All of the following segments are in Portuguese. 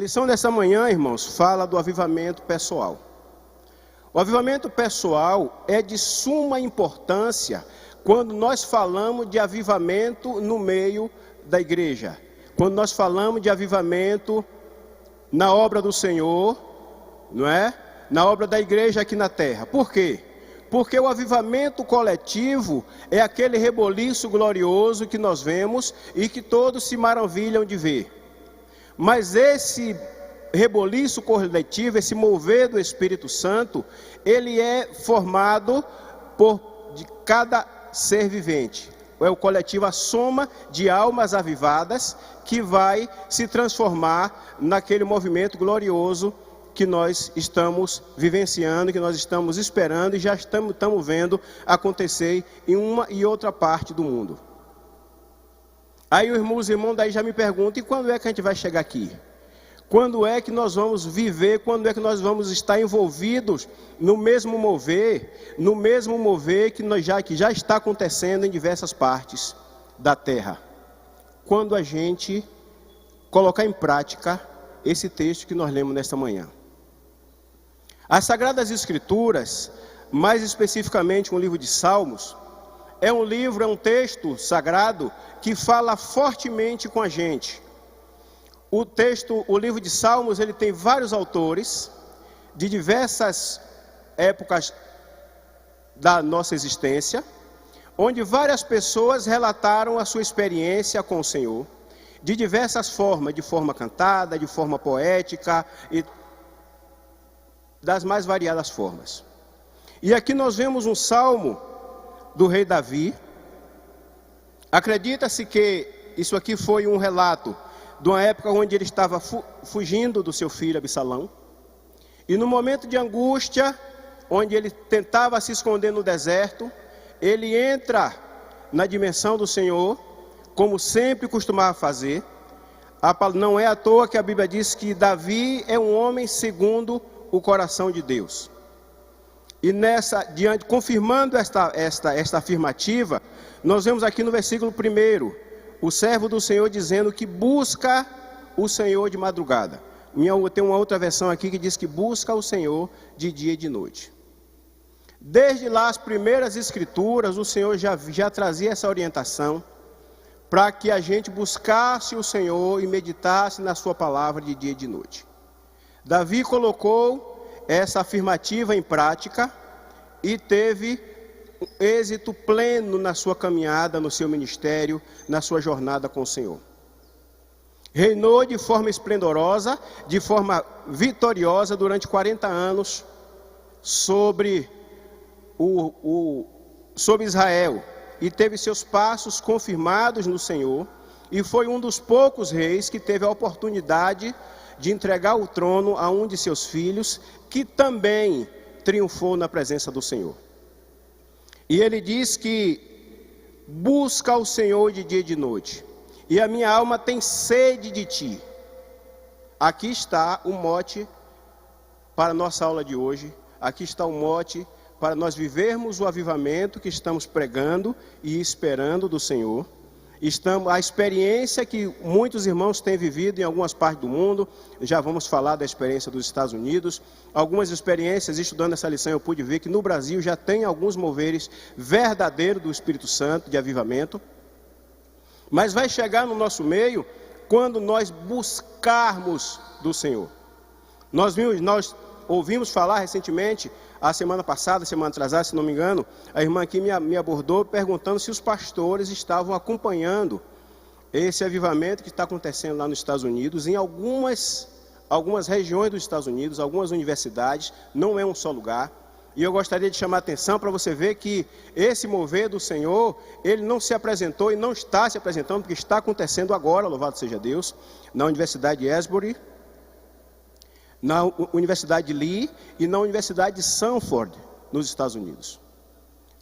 lição dessa manhã, irmãos, fala do avivamento pessoal. O avivamento pessoal é de suma importância quando nós falamos de avivamento no meio da igreja. Quando nós falamos de avivamento na obra do Senhor, não é? Na obra da igreja aqui na terra. Por quê? Porque o avivamento coletivo é aquele reboliço glorioso que nós vemos e que todos se maravilham de ver. Mas esse reboliço coletivo, esse mover do Espírito Santo, ele é formado de cada ser vivente. É o coletivo, a soma de almas avivadas que vai se transformar naquele movimento glorioso que nós estamos vivenciando, que nós estamos esperando e já estamos vendo acontecer em uma e outra parte do mundo. Aí os irmãos daí já me perguntam, e quando é que a gente vai chegar aqui? Quando é que nós vamos viver, quando é que nós vamos estar envolvidos no mesmo mover que já está acontecendo em diversas partes da terra? Quando a gente colocar em prática esse texto que nós lemos nesta manhã. As Sagradas Escrituras, mais especificamente o livro de Salmos, é um texto sagrado que fala fortemente com a gente. O livro de Salmos, ele tem vários autores de diversas épocas da nossa existência, onde várias pessoas relataram a sua experiência com o Senhor, de diversas formas, de forma cantada, de forma poética e das mais variadas formas. E aqui nós vemos um salmo do rei Davi. Acredita-se que isso aqui foi um relato de uma época onde ele estava fugindo do seu filho Absalão. E no momento de angústia, onde ele tentava se esconder no deserto, ele entra na dimensão do Senhor, como sempre costumava fazer. Não é à toa que a Bíblia diz que Davi é um homem segundo o coração de Deus. E confirmando esta afirmativa, nós vemos aqui no versículo 1, o servo do Senhor dizendo que busca o Senhor de madrugada. Tem uma outra versão aqui que diz que busca o Senhor de dia e de noite. Desde lá as primeiras escrituras, o Senhor já trazia essa orientação para que a gente buscasse o Senhor e meditasse na sua palavra de dia e de noite. Davi colocou essa afirmativa em prática e teve êxito pleno na sua caminhada, no seu ministério, na sua jornada com o Senhor. Reinou de forma esplendorosa, de forma vitoriosa durante 40 anos sobre Israel, e teve seus passos confirmados no Senhor, e foi um dos poucos reis que teve a oportunidade de entregar o trono a um de seus filhos, que também triunfou na presença do Senhor. E ele diz que busca o Senhor de dia e de noite, e a minha alma tem sede de ti. Aqui está o mote para a nossa aula de hoje, aqui está o mote para nós vivermos o avivamento que estamos pregando e esperando do Senhor. A experiência que muitos irmãos têm vivido em algumas partes do mundo, já vamos falar da experiência dos Estados Unidos, algumas experiências, estudando essa lição eu pude ver que no Brasil já tem alguns moveres verdadeiros do Espírito Santo, de avivamento, mas vai chegar no nosso meio quando nós buscarmos do Senhor. Nós ouvimos falar recentemente, a semana passada, semana atrasada, se não me engano, a irmã aqui me abordou perguntando se os pastores estavam acompanhando esse avivamento que está acontecendo lá nos Estados Unidos, em algumas regiões dos Estados Unidos, algumas universidades, não é um só lugar. E eu gostaria de chamar a atenção para você ver que esse mover do Senhor, ele não se apresentou e não está se apresentando, porque está acontecendo agora, louvado seja Deus, na Universidade de Asbury, na Universidade de Lee e na Universidade de Stanford, nos Estados Unidos.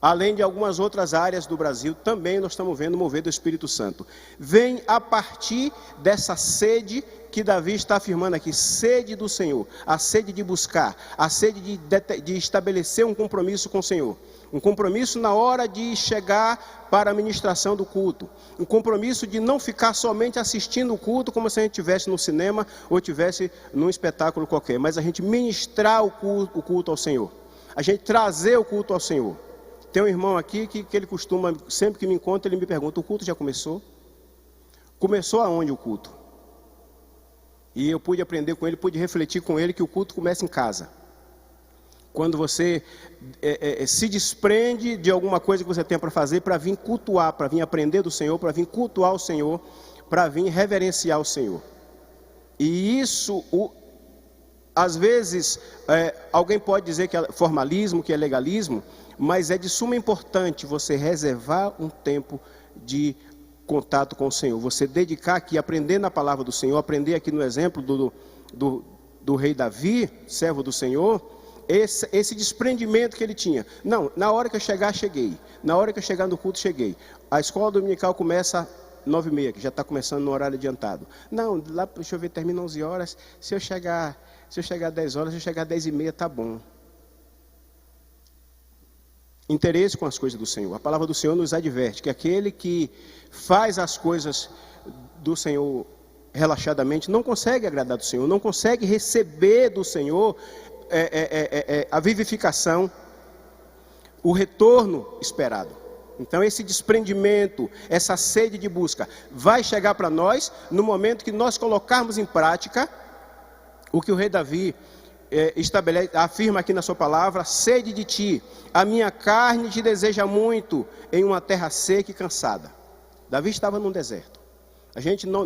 além de algumas outras áreas do Brasil, também nós estamos vendo o mover do Espírito Santo. Vem a partir dessa sede que Davi está afirmando aqui, sede do Senhor, a sede de buscar, a sede de estabelecer um compromisso com o Senhor. Um compromisso na hora de chegar para a ministração do culto. Um compromisso de não ficar somente assistindo o culto como se a gente estivesse no cinema ou estivesse num espetáculo qualquer, mas a gente ministrar o culto ao Senhor. A gente trazer o culto ao Senhor. Tem um irmão aqui que ele costuma, sempre que me encontra, ele me pergunta, o culto já começou? Começou aonde o culto? E eu pude aprender com ele, pude refletir com ele que o culto começa em casa. Quando você se desprende de alguma coisa que você tem para fazer, para vir cultuar, para vir aprender do Senhor, para vir cultuar o Senhor, para vir reverenciar o Senhor. E isso, às vezes, alguém pode dizer que é formalismo, que é legalismo, mas é de suma importância você reservar um tempo de contato com o Senhor. Você dedicar aqui, aprender na palavra do Senhor, aprender aqui no exemplo do rei Davi, servo do Senhor, esse desprendimento que ele tinha. Não, na hora que eu chegar, cheguei. Na hora que eu chegar no culto, cheguei. A escola dominical começa 9h30, que já está começando no horário adiantado. Não, lá, deixa eu ver, termina 11 horas. Se eu chegar 10 horas, se eu chegar 10h30, tá bom. Interesse com as coisas do Senhor. A palavra do Senhor nos adverte que aquele que faz as coisas do Senhor relaxadamente não consegue agradar do Senhor, não consegue receber do Senhor a vivificação, o retorno esperado. Então esse desprendimento, essa sede de busca vai chegar para nós no momento que nós colocarmos em prática o que o rei Davi afirma aqui na sua palavra: sede de ti, a minha carne te deseja muito em uma terra seca e cansada. Davi estava num deserto.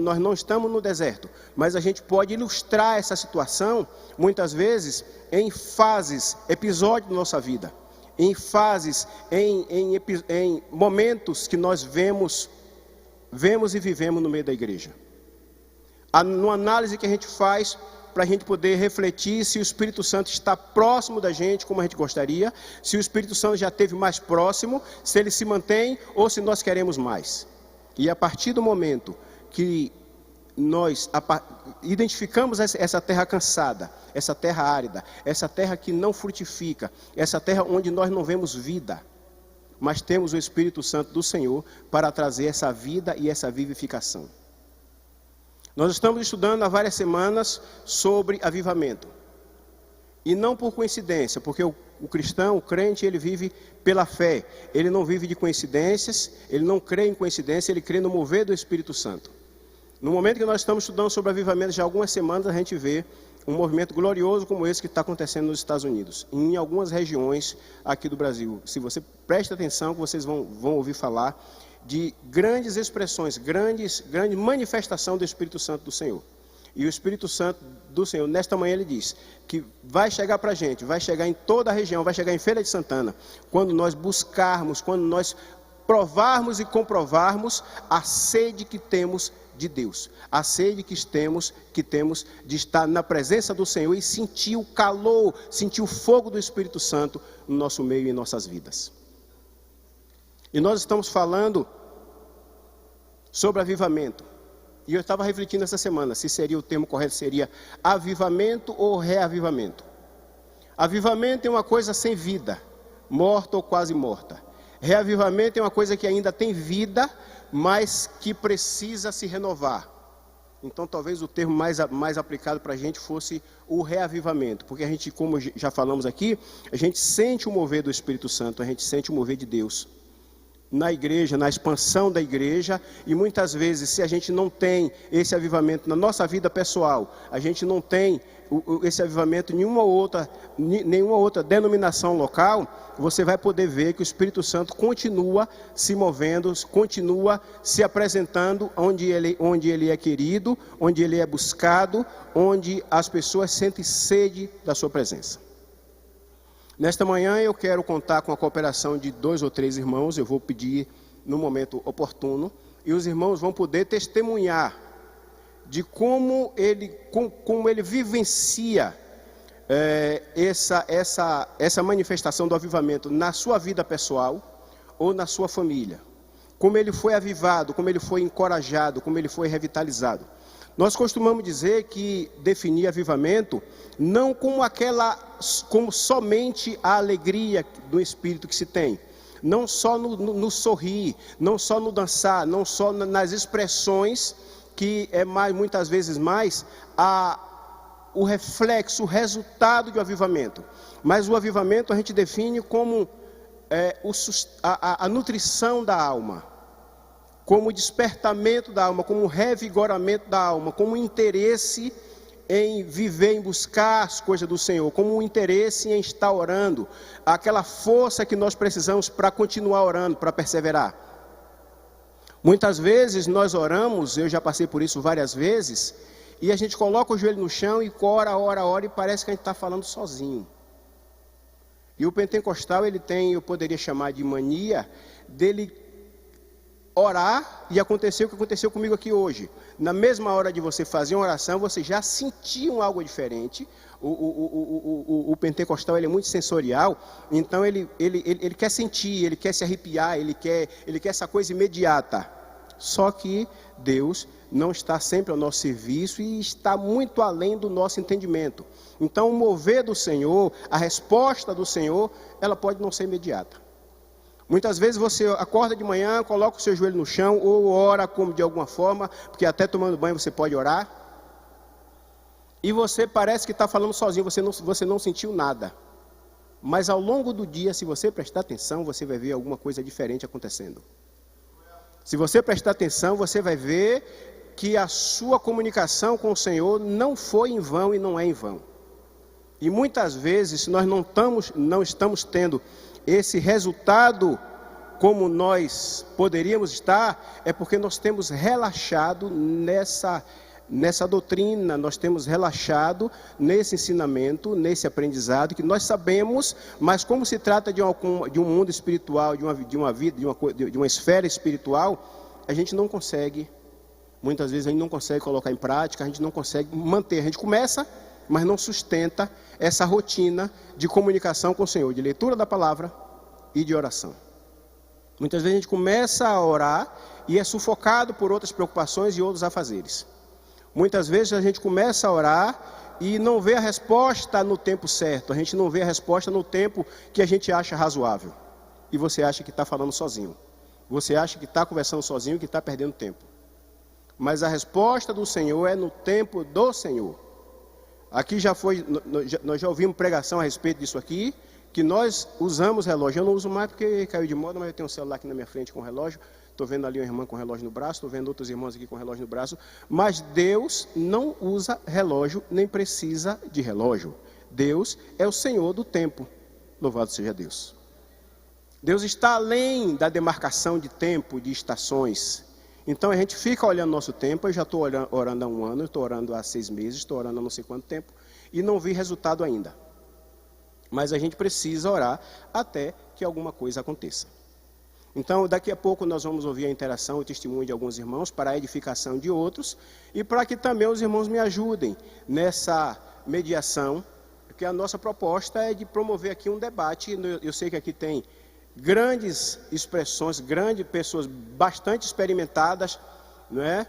Nós não estamos no deserto, mas a gente pode ilustrar essa situação, muitas vezes, em fases, episódios da nossa vida, em fases, em momentos que nós vemos e vivemos no meio da igreja. Numa análise que a gente faz para a gente poder refletir se o Espírito Santo está próximo da gente, como a gente gostaria, se o Espírito Santo já esteve mais próximo, se ele se mantém ou se nós queremos mais. E a partir do momento que nós identificamos essa terra cansada, essa terra árida, essa terra que não frutifica, essa terra onde nós não vemos vida, mas temos o Espírito Santo do Senhor para trazer essa vida e essa vivificação. Nós estamos estudando há várias semanas sobre avivamento. E não por coincidência, porque o cristão, o crente, ele vive pela fé. Ele não vive de coincidências, ele não crê em coincidência, ele crê no mover do Espírito Santo. No momento que nós estamos estudando sobre avivamento, já há algumas semanas a gente vê um movimento glorioso como esse que está acontecendo nos Estados Unidos, em algumas regiões aqui do Brasil. Se você presta atenção, que vocês vão ouvir falar de grandes expressões, grande manifestação do Espírito Santo do Senhor. E o Espírito Santo do Senhor, nesta manhã ele diz que vai chegar para a gente, vai chegar em toda a região, vai chegar em Feira de Santana, quando nós buscarmos, quando nós provarmos e comprovarmos a sede que temos de Deus, a sede que temos de estar na presença do Senhor e sentir o calor, sentir o fogo do Espírito Santo no nosso meio e em nossas vidas. E nós estamos falando sobre avivamento. E eu estava refletindo essa semana, se seria o termo correto, seria avivamento ou reavivamento. Avivamento é uma coisa sem vida, morta ou quase morta. Reavivamento é uma coisa que ainda tem vida, mas que precisa se renovar. Então talvez o termo mais aplicado para a gente fosse o reavivamento. Porque a gente, como já falamos aqui, a gente sente o mover do Espírito Santo, a gente sente o mover de Deus na igreja, na expansão da igreja, e muitas vezes, se a gente não tem esse avivamento na nossa vida pessoal, a gente não tem esse avivamento em nenhuma outra denominação local, você vai poder ver que o Espírito Santo continua se movendo, continua se apresentando onde ele é querido, onde ele é buscado, onde as pessoas sentem sede da sua presença. Nesta manhã eu quero contar com a cooperação de 2 ou 3 irmãos, eu vou pedir no momento oportuno, e os irmãos vão poder testemunhar de como ele vivencia essa manifestação do avivamento na sua vida pessoal, ou na sua família. Como ele foi avivado, como ele foi encorajado, como ele foi revitalizado. Nós costumamos dizer que definir avivamento não como somente a alegria do espírito que se tem, não só no sorrir, não só no dançar, não só nas expressões, que é muitas vezes mais o reflexo, o resultado do avivamento. Mas o avivamento a gente define como a nutrição da alma, como despertamento da alma, como revigoramento da alma, como interesse em viver, em buscar as coisas do Senhor, como um interesse em estar orando, aquela força que nós precisamos para continuar orando, para perseverar. Muitas vezes nós oramos, eu já passei por isso várias vezes, e a gente coloca o joelho no chão e ora, e parece que a gente está falando sozinho. E o pentecostal, ele tem, eu poderia chamar de mania, dele orar, e aconteceu o que aconteceu comigo aqui hoje. Na mesma hora de você fazer uma oração, você já sentiu algo diferente. O pentecostal, ele é muito sensorial, então ele quer sentir, ele quer se arrepiar, ele quer essa coisa imediata. Só que Deus não está sempre ao nosso serviço e está muito além do nosso entendimento. Então, o mover do Senhor, a resposta do Senhor, ela pode não ser imediata. Muitas vezes você acorda de manhã, coloca o seu joelho no chão, ou ora de alguma forma, porque até tomando banho você pode orar, e você parece que está falando sozinho, você não sentiu nada. Mas ao longo do dia, se você prestar atenção, você vai ver alguma coisa diferente acontecendo. Se você prestar atenção, você vai ver que a sua comunicação com o Senhor não foi em vão e não é em vão. E muitas vezes, se nós não estamos tendo esse resultado como nós poderíamos estar, é porque nós temos relaxado nessa doutrina, nós temos relaxado nesse ensinamento, nesse aprendizado, que nós sabemos, mas como se trata de um mundo espiritual, de uma vida, de uma esfera espiritual, a gente não consegue, muitas vezes a gente não consegue colocar em prática, a gente não consegue manter, a gente começa, mas não sustenta essa rotina de comunicação com o Senhor, de leitura da palavra e de oração. Muitas vezes a gente começa a orar e é sufocado por outras preocupações e outros afazeres. Muitas vezes a gente começa a orar e não vê a resposta no tempo certo, a gente não vê a resposta no tempo que a gente acha razoável. E você acha que está falando sozinho, você acha que está conversando sozinho, que está perdendo tempo. Mas a resposta do Senhor é no tempo do Senhor. Aqui nós já ouvimos pregação a respeito disso aqui, que nós usamos relógio. Eu não uso mais porque caiu de moda, mas eu tenho um celular aqui na minha frente com relógio. Estou vendo ali uma irmã com relógio no braço, estou vendo outros irmãos aqui com relógio no braço. Mas Deus não usa relógio, nem precisa de relógio. Deus é o Senhor do tempo. Louvado seja Deus. Deus está além da demarcação de tempo, de estações. Então a gente fica olhando nosso tempo. Eu já estou orando há 1 ano, estou orando há 6 meses, estou orando há não sei quanto tempo, e não vi resultado ainda. Mas a gente precisa orar até que alguma coisa aconteça. Então daqui a pouco nós vamos ouvir a interação e testemunho de alguns irmãos para a edificação de outros, e para que também os irmãos me ajudem nessa mediação, porque a nossa proposta é de promover aqui um debate. Eu sei que aqui tem grandes expressões, grandes pessoas bastante experimentadas, não é?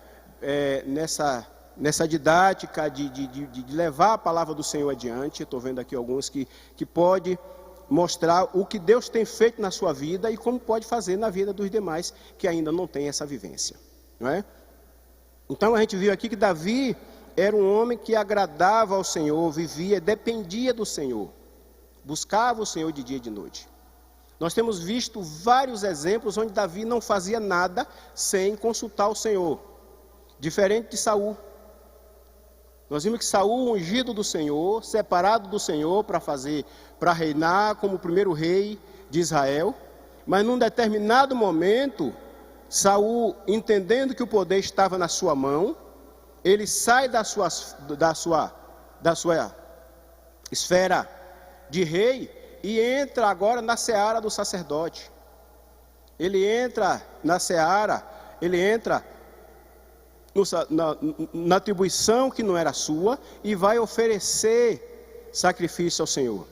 Nessa didática de levar a palavra do Senhor adiante. Estou vendo aqui alguns que pode mostrar o que Deus tem feito na sua vida e como pode fazer na vida dos demais que ainda não têm essa vivência, não é? Então a gente viu aqui que Davi era um homem que agradava ao Senhor, vivia, dependia do Senhor, buscava o Senhor de dia e de noite. Nós temos visto vários exemplos onde Davi não fazia nada sem consultar o Senhor, diferente de Saul. Nós vimos que Saul, ungido do Senhor, separado do Senhor para reinar como o primeiro rei de Israel, mas num determinado momento, Saul, entendendo que o poder estava na sua mão, ele sai da sua esfera de rei e entra agora na seara do sacerdote. Ele entra na seara, ele entra na atribuição que não era sua e vai oferecer sacrifício ao Senhor.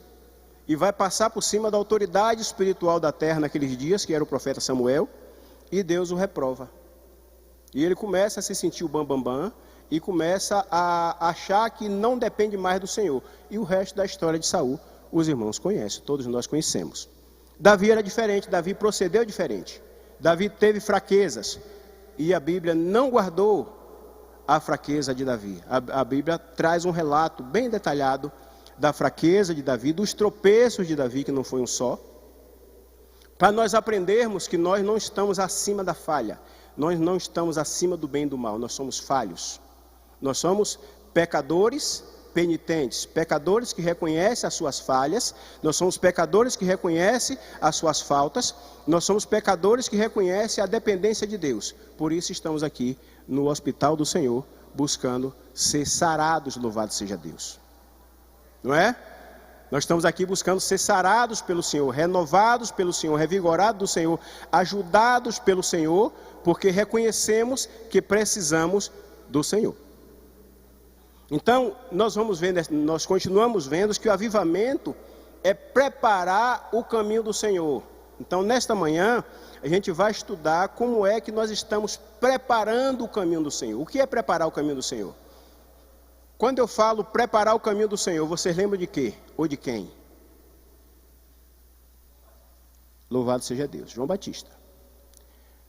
e vai passar por cima da autoridade espiritual da terra naqueles dias, que era o profeta Samuel, e Deus o reprova. E ele começa a se sentir o bambambam, e começa a achar que não depende mais do Senhor. E o resto da história de Saul, os irmãos conhecem, todos nós conhecemos. Davi era diferente, Davi procedeu diferente. Davi teve fraquezas, e a Bíblia não guardou a fraqueza de Davi. A Bíblia traz um relato bem detalhado da fraqueza de Davi, dos tropeços de Davi, que não foi um só, para nós aprendermos que nós não estamos acima da falha, nós não estamos acima do bem e do mal, nós somos falhos, nós somos pecadores penitentes, pecadores que reconhecem as suas falhas, nós somos pecadores que reconhecem as suas faltas, nós somos pecadores que reconhecem a dependência de Deus. Por isso estamos aqui no hospital do Senhor, buscando ser sarados, louvado seja Deus. Não é? Nós estamos aqui buscando ser sarados pelo Senhor, renovados pelo Senhor, revigorados do Senhor, ajudados pelo Senhor, porque reconhecemos que precisamos do Senhor. Então, nós continuamos vendo que o avivamento é preparar o caminho do Senhor. Então, nesta manhã, a gente vai estudar como é que nós estamos preparando o caminho do Senhor. O que é preparar o caminho do Senhor? Quando eu falo preparar o caminho do Senhor, vocês lembram de quê? Ou de quem? Louvado seja Deus, João Batista.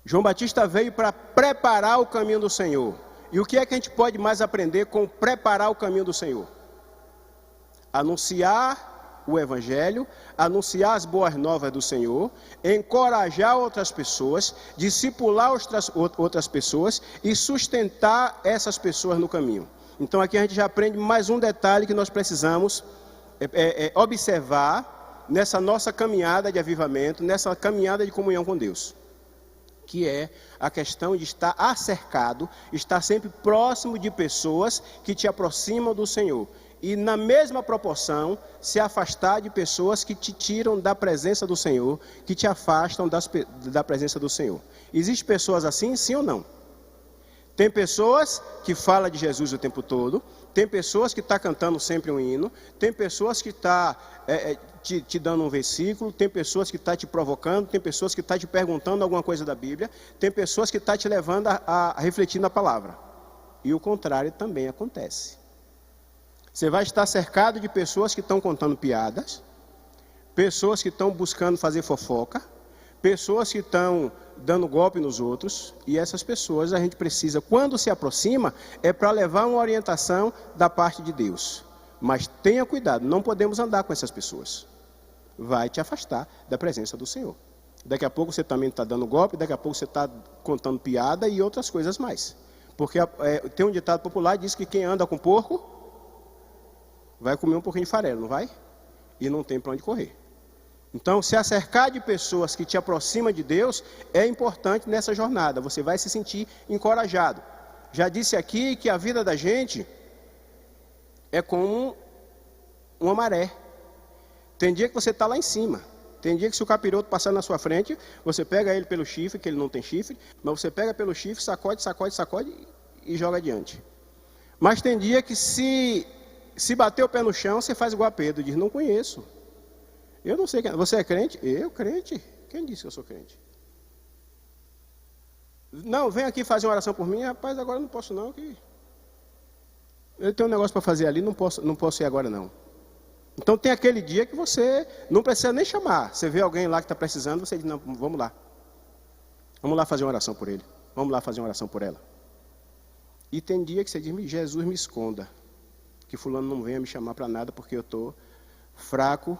João Batista veio para preparar o caminho do Senhor. E o que é que a gente pode mais aprender com preparar o caminho do Senhor? Anunciar o Evangelho, anunciar as boas novas do Senhor, encorajar outras pessoas, discipular outras pessoas e sustentar essas pessoas no caminho. Então aqui a gente já aprende mais um detalhe que nós precisamos observar nessa nossa caminhada de avivamento, nessa caminhada de comunhão com Deus, que é a questão de estar acercado, estar sempre próximo de pessoas que te aproximam do Senhor. E na mesma proporção, se afastar de pessoas que te tiram da presença do Senhor, que te afastam da presença do Senhor. Existem pessoas assim, sim ou não? Tem pessoas que falam de Jesus o tempo todo, tem pessoas que estão cantando sempre um hino, tem pessoas que estão te dando um versículo, tem pessoas que estão te provocando, tem pessoas que estão te perguntando alguma coisa da Bíblia, tem pessoas que estão te levando a refletir na palavra. E o contrário também acontece. Você vai estar cercado de pessoas que estão contando piadas, pessoas que estão buscando fazer fofoca, pessoas que estão dando golpe nos outros, e essas pessoas a gente precisa, quando se aproxima, é para levar uma orientação da parte de Deus. Mas tenha cuidado, não podemos andar com essas pessoas. Vai te afastar da presença do Senhor. Daqui a pouco você também está dando golpe, daqui a pouco você está contando piada e outras coisas mais. Porque tem um ditado popular que diz que quem anda com porco vai comer um pouquinho de farelo, não vai? E não tem para onde correr. Então, se acercar de pessoas que te aproximam de Deus é importante nessa jornada. Você vai se sentir encorajado. Já disse aqui que a vida da gente é como uma maré. Tem dia que você está lá em cima. Tem dia que se o capiroto passar na sua frente, você pega ele pelo chifre, que ele não tem chifre, mas você pega pelo chifre, sacode e joga adiante. Mas tem dia que se bater o pé no chão, você faz igual a Pedro, diz, não conheço. Eu não sei quem. Você é crente? Eu, crente? Quem disse que eu sou crente? Não, vem aqui fazer uma oração por mim. Rapaz, agora não posso não. Que eu tenho um negócio para fazer ali, não posso ir agora não. Então tem aquele dia que você não precisa nem chamar. Você vê alguém lá que está precisando, você diz, não, vamos lá. Vamos lá fazer uma oração por ele. Vamos lá fazer uma oração por ela. E tem dia que você diz, Jesus me esconda. Que fulano não venha me chamar para nada porque eu estou fraco,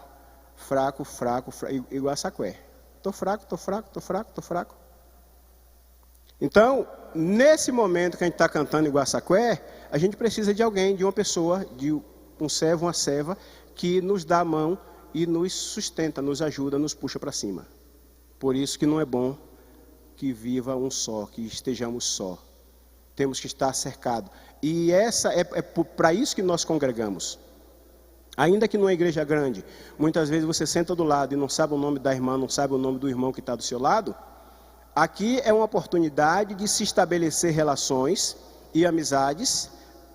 igual a sacué. Estou fraco. Então, nesse momento que a gente está cantando igual a sacué, a gente precisa de alguém, de uma pessoa, de um servo, uma serva, que nos dá a mão e nos sustenta, nos ajuda, nos puxa para cima. Por isso que não é bom que viva um só, que estejamos só. Temos que estar cercados. E essa é para isso que nós congregamos. Ainda que numa igreja grande, muitas vezes você senta do lado e não sabe o nome da irmã, não sabe o nome do irmão que está do seu lado. Aqui é uma oportunidade de se estabelecer relações e amizades,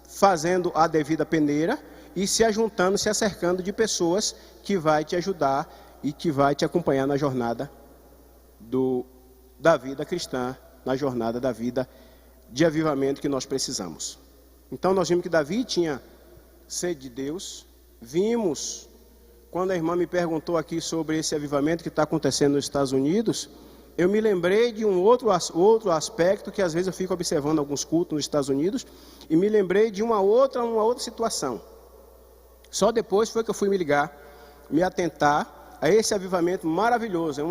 fazendo a devida peneira e se ajuntando, se acercando de pessoas que vai te ajudar e que vai te acompanhar na jornada da vida cristã, na jornada da vida de avivamento que nós precisamos. Então nós vimos que Davi tinha sede de Deus. Vimos, quando a irmã me perguntou aqui sobre esse avivamento que está acontecendo nos Estados Unidos, eu me lembrei de um outro aspecto que às vezes eu fico observando alguns cultos nos Estados Unidos, e me lembrei de uma outra situação. Só depois foi que eu fui me atentar a esse avivamento maravilhoso.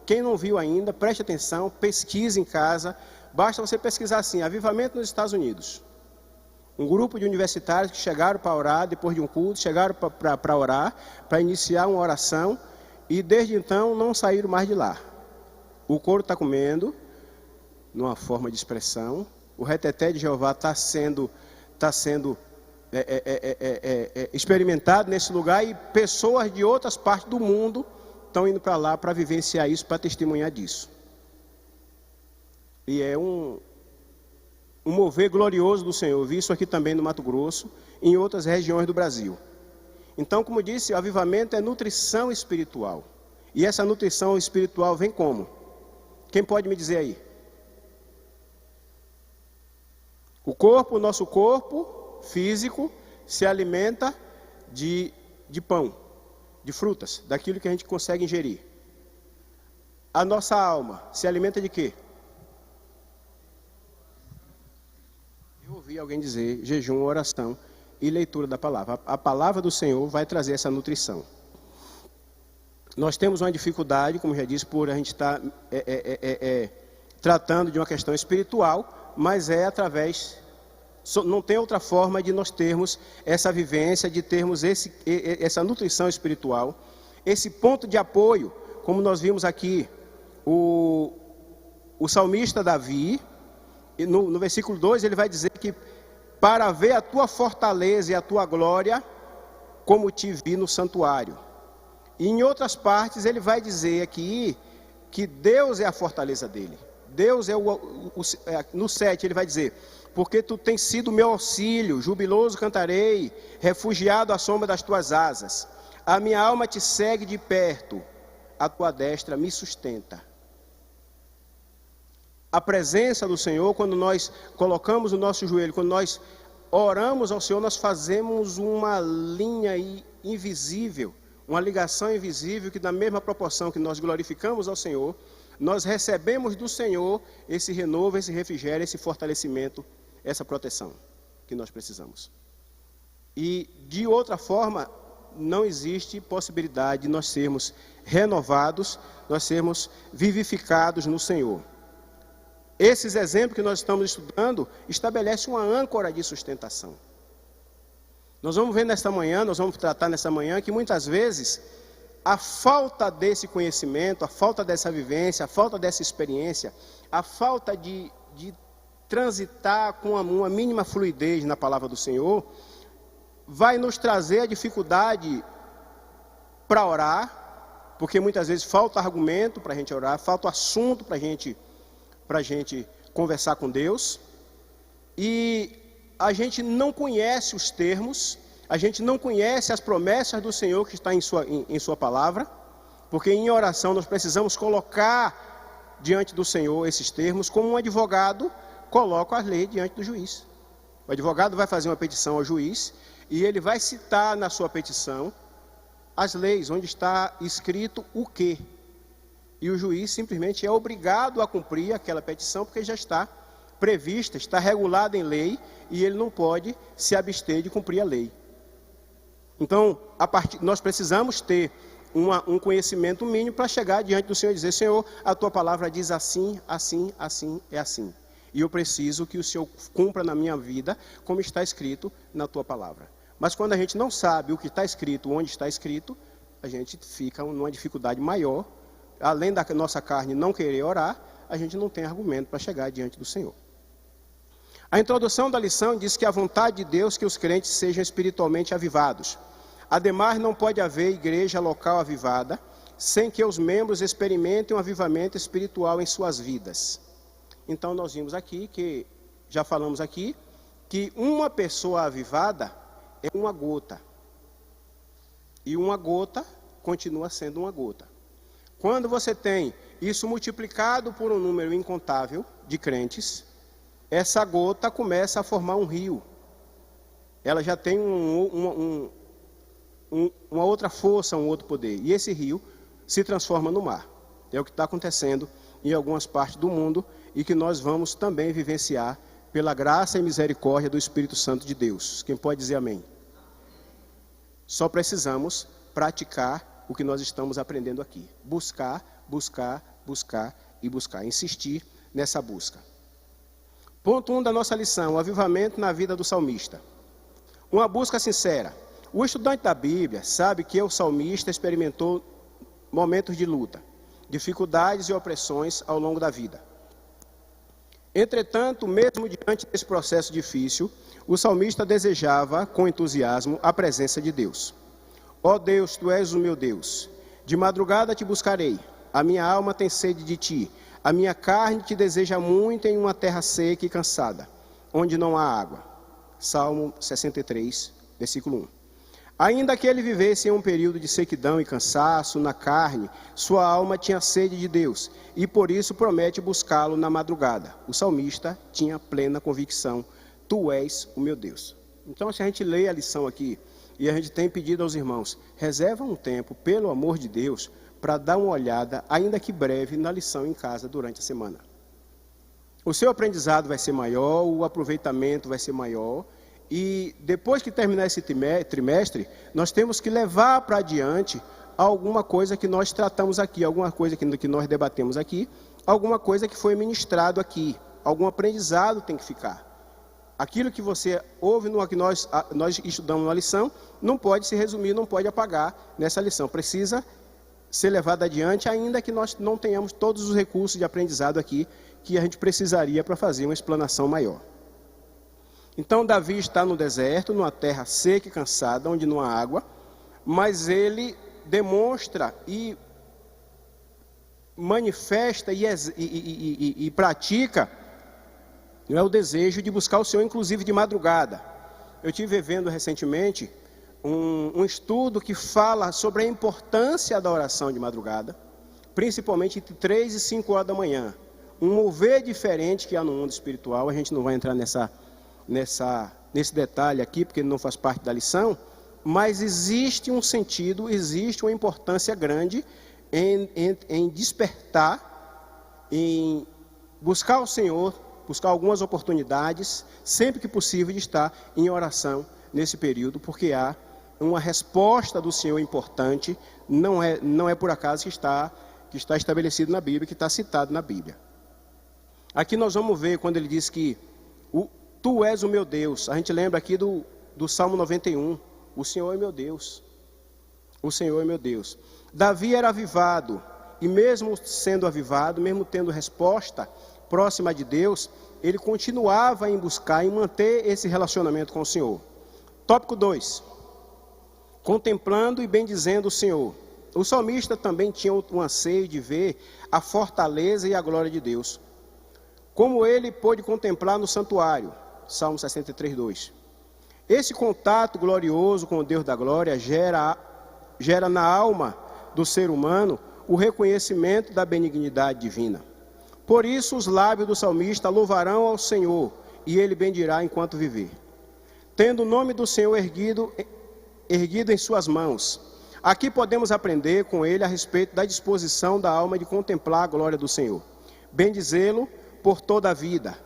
Quem não viu ainda, preste atenção, pesquise em casa. Basta você pesquisar assim, avivamento nos Estados Unidos. Um grupo de universitários que chegaram para orar, depois de um culto, chegaram para orar, para iniciar uma oração, e desde então não saíram mais de lá. O couro está comendo, numa forma de expressão, o reteté de Jeová está sendo experimentado nesse lugar, e pessoas de outras partes do mundo estão indo para lá para vivenciar isso, para testemunhar disso. E é um mover glorioso do Senhor. Eu vi isso aqui também no Mato Grosso, em outras regiões do Brasil. Então, como disse, o avivamento é nutrição espiritual. E essa nutrição espiritual vem como? Quem pode me dizer aí? O nosso corpo físico se alimenta de pão, de frutas, daquilo que a gente consegue ingerir. A nossa alma se alimenta de quê? Eu ouvi alguém dizer jejum, oração e leitura da palavra. A palavra do Senhor vai trazer essa nutrição. Nós temos uma dificuldade, como já disse, por a gente estar tratando de uma questão espiritual, mas é através, não tem outra forma de nós termos essa vivência, de termos essa nutrição espiritual, esse ponto de apoio, como nós vimos aqui, o salmista Davi, no versículo 2, ele vai dizer que para ver a tua fortaleza e a tua glória, como te vi no santuário. E em outras partes ele vai dizer aqui que Deus é a fortaleza dele. Deus é no 7 ele vai dizer: porque tu tens sido meu auxílio, jubiloso cantarei, refugiado à sombra das tuas asas. A minha alma te segue de perto, a tua destra me sustenta. A presença do Senhor, quando nós colocamos o nosso joelho, quando nós oramos ao Senhor, nós fazemos uma linha invisível, uma ligação invisível, que na mesma proporção que nós glorificamos ao Senhor, nós recebemos do Senhor esse renovo, esse refrigério, esse fortalecimento, essa proteção que nós precisamos. E de outra forma, não existe possibilidade de nós sermos renovados, nós sermos vivificados no Senhor. Esses exemplos que nós estamos estudando estabelecem uma âncora de sustentação. Nós vamos ver nesta manhã, nós vamos tratar nessa manhã que muitas vezes a falta desse conhecimento, a falta dessa vivência, a falta dessa experiência, a falta de transitar com uma mínima fluidez na palavra do Senhor, vai nos trazer a dificuldade para orar, porque muitas vezes falta argumento para a gente orar, falta assunto para a gente conversar com Deus, e a gente não conhece os termos, a gente não conhece as promessas do Senhor que está em sua palavra, porque em oração nós precisamos colocar diante do Senhor esses termos, como um advogado coloca as leis diante do juiz. O advogado vai fazer uma petição ao juiz, e ele vai citar na sua petição as leis, onde está escrito o quê. E o juiz simplesmente é obrigado a cumprir aquela petição, porque já está prevista, está regulada em lei, e ele não pode se abster de cumprir a lei. Então, nós precisamos ter um conhecimento mínimo para chegar diante do Senhor e dizer: Senhor, a tua palavra diz assim, assim, assim, é assim. E eu preciso que o Senhor cumpra na minha vida como está escrito na tua palavra. Mas quando a gente não sabe o que está escrito, onde está escrito, a gente fica numa dificuldade maior. Além da nossa carne não querer orar, a gente não tem argumento para chegar diante do Senhor. A introdução da lição diz que a vontade de Deus é que os crentes sejam espiritualmente avivados. Ademais, não pode haver igreja local avivada sem que os membros experimentem um avivamento espiritual em suas vidas. Então nós vimos aqui, já falamos aqui, que uma pessoa avivada é uma gota. E uma gota continua sendo uma gota. Quando você tem isso multiplicado por um número incontável de crentes, essa gota começa a formar um rio. Ela já tem uma outra força, um outro poder. E esse rio se transforma no mar. É o que está acontecendo em algumas partes do mundo e que nós vamos também vivenciar pela graça e misericórdia do Espírito Santo de Deus. Quem pode dizer amém? Só precisamos praticar o que nós estamos aprendendo aqui. Buscar, buscar, buscar e buscar. Insistir nessa busca. Ponto 1 da nossa lição, o avivamento na vida do salmista. Uma busca sincera. O estudante da Bíblia sabe que o salmista experimentou momentos de luta, dificuldades e opressões ao longo da vida. Entretanto, mesmo diante desse processo difícil, o salmista desejava, com entusiasmo, a presença de Deus. Ó Deus, Tu és o meu Deus. De madrugada te buscarei. A minha alma tem sede de Ti. A minha carne te deseja muito em uma terra seca e cansada, onde não há água. Salmo 63, versículo 1. Ainda que ele vivesse em um período de sequidão e cansaço na carne, sua alma tinha sede de Deus, e por isso promete buscá-lo na madrugada. O salmista tinha plena convicção: Tu és o meu Deus. Então, se a gente lê a lição aqui, e a gente tem pedido aos irmãos, reserva um tempo, pelo amor de Deus, para dar uma olhada, ainda que breve, na lição em casa durante a semana. O seu aprendizado vai ser maior, o aproveitamento vai ser maior, e depois que terminar esse trimestre, nós temos que levar para adiante alguma coisa que nós tratamos aqui, alguma coisa que nós debatemos aqui, alguma coisa que foi ministrado aqui, algum aprendizado tem que ficar. Aquilo que você ouve no que nós estudamos na lição, não pode se resumir, não pode apagar nessa lição. Precisa ser levado adiante, ainda que nós não tenhamos todos os recursos de aprendizado aqui que a gente precisaria para fazer uma explanação maior. Então, Davi está no deserto, numa terra seca e cansada, onde não há água, mas demonstra e manifesta e pratica o desejo de buscar o Senhor, inclusive de madrugada. Eu estive vendo recentemente um estudo que fala sobre a importância da oração de madrugada, principalmente entre 3 e 5 horas da manhã. Um mover diferente que há no mundo espiritual, a gente não vai entrar nesse detalhe aqui, porque não faz parte da lição, mas existe um sentido, existe uma importância grande em despertar, em buscar o Senhor, buscar algumas oportunidades, sempre que possível, de estar em oração nesse período, porque há uma resposta do Senhor importante, não é por acaso que está estabelecido na Bíblia, que está citado na Bíblia. Aqui nós vamos ver quando ele diz que Tu és o meu Deus. A gente lembra aqui do Salmo 91. O Senhor é meu Deus. O Senhor é meu Deus. Davi era avivado. E mesmo sendo avivado, mesmo tendo resposta próxima de Deus, ele continuava em buscar, em manter esse relacionamento com o Senhor. Tópico 2. Contemplando e bendizendo o Senhor. O salmista também tinha um anseio de ver a fortaleza e a glória de Deus, como ele pôde contemplar no santuário. Salmo 63, 2. Esse contato glorioso com o Deus da glória gera na alma do ser humano o reconhecimento da benignidade divina. Por isso os lábios do salmista louvarão ao Senhor, e ele bendirá enquanto viver, tendo o nome do Senhor erguido em suas mãos. Aqui podemos aprender com ele a respeito da disposição da alma de contemplar a glória do Senhor, bendizê-lo por toda a vida.